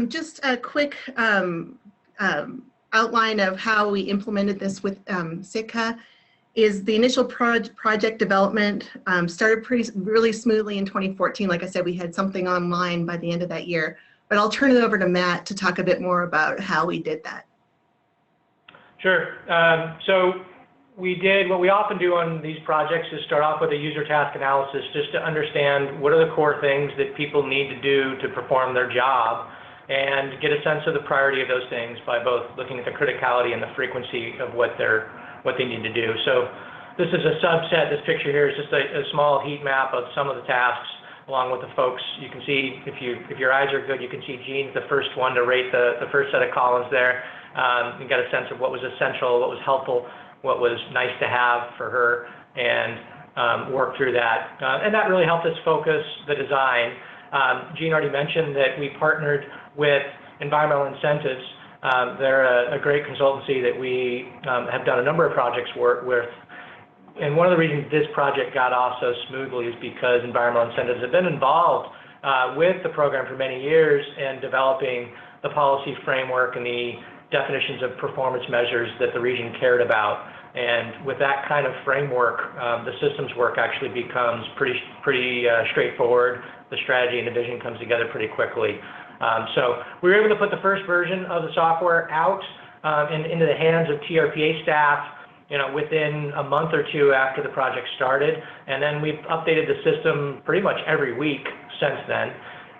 Just a quick outline of how we implemented this with Sitka is the initial project development started really smoothly in 2014. Like I said, we had something online by the end of that year, but I'll turn it over to Matt to talk a bit more about how we did that. Sure. So we did what we often do on these projects is start off with a user task analysis just to understand what are the core things that people need to do to perform their job and get a sense of the priority of those things by both looking at the criticality and the frequency of what they need to do. So this is a subset. This picture here is just a small heat map of some of the tasks along with the folks. You can see, if your eyes are good, you can see Jean's the first one to rate the first set of columns there. You got a sense of what was essential, what was helpful, what was nice to have for her, and work through that. And that really helped us focus the design. Jean already mentioned that we partnered with Environmental Incentives. They're a great consultancy that we have done a number of projects with. And one of the reasons this project got off so smoothly is because Environmental Incentives have been involved with the program for many years in developing the policy framework and the definitions of performance measures that the region cared about. And with that kind of framework, the systems work actually becomes pretty straightforward. The strategy and the vision comes together pretty quickly. So we were able to put the first version of the software out into the hands of TRPA staff, within a month or two after the project started. And then we've updated the system pretty much every week since then.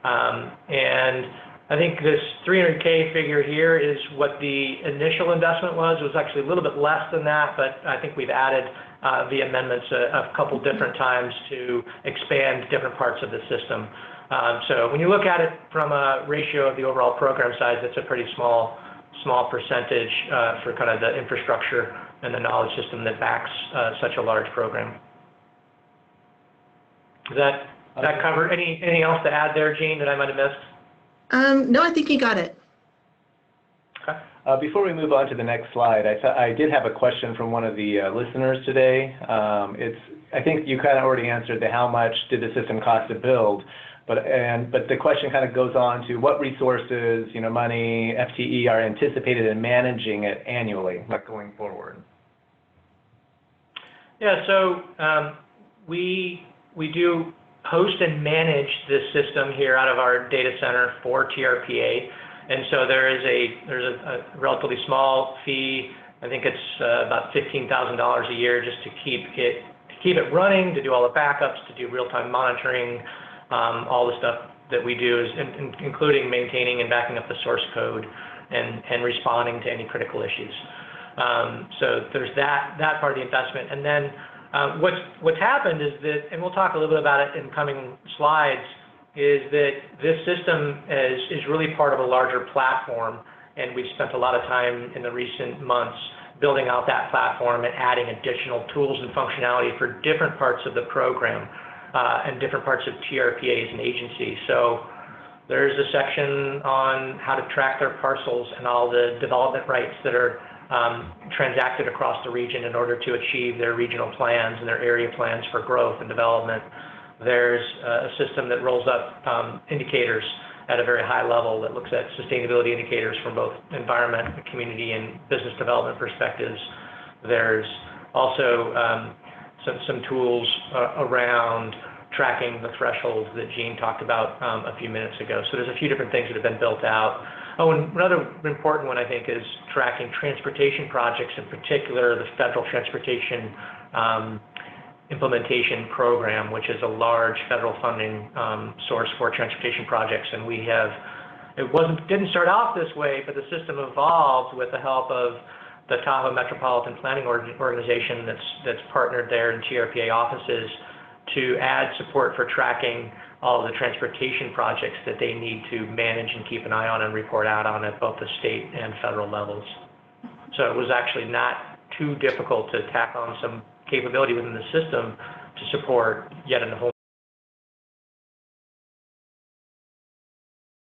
And I think this 300K figure here is what the initial investment was. It was actually a little bit less than that, but I think we've added the amendments a couple different times to expand different parts of the system. So when you look at it from a ratio of the overall program size, it's a pretty small percentage for kind of the infrastructure and the knowledge system that backs such a large program. Does that cover anything else to add there, Jean, that I might have missed? No, I think you got it. Okay. Before we move on to the next slide, I did have a question from one of the listeners today. I think you kind of already answered the how much did the system cost to build, but the question kind of goes on to what resources, money, FTE are anticipated in managing it annually, like going forward. Yeah, so we do host and manage this system here out of our data center for TRPA, and so there's a relatively small fee. I think it's about $15,000 a year just to keep it running, to do all the backups, to do real-time monitoring, all the stuff that we do, including maintaining and backing up the source code and responding to any critical issues. So there's that part of the investment, and then what's happened is that, and we'll talk a little bit about it in coming slides, is that this system is really part of a larger platform, and we've spent a lot of time in the recent months building out that platform and adding additional tools and functionality for different parts of the program and different parts of TRPA as an agency. So there's a section on how to track their parcels and all the development rights that are transacted across the region in order to achieve their regional plans and their area plans for growth and development. There's a system that rolls up indicators at a very high level that looks at sustainability indicators from both environment, community, and business development perspectives. There's also some tools around tracking the thresholds that Jean talked about a few minutes ago. So there's a few different things that have been built out. Oh, and another important one, I think, is tracking transportation projects, in particular the Federal Transportation Implementation Program, which is a large federal funding source for transportation projects. And didn't start off this way, but the system evolved with the help of the Tahoe Metropolitan Planning Organization that's partnered there in TRPA offices to add support for tracking all of the transportation projects that they need to manage and keep an eye on and report out on at both the state and federal levels. So it was actually not too difficult to tack on some capability within the system to support yet a whole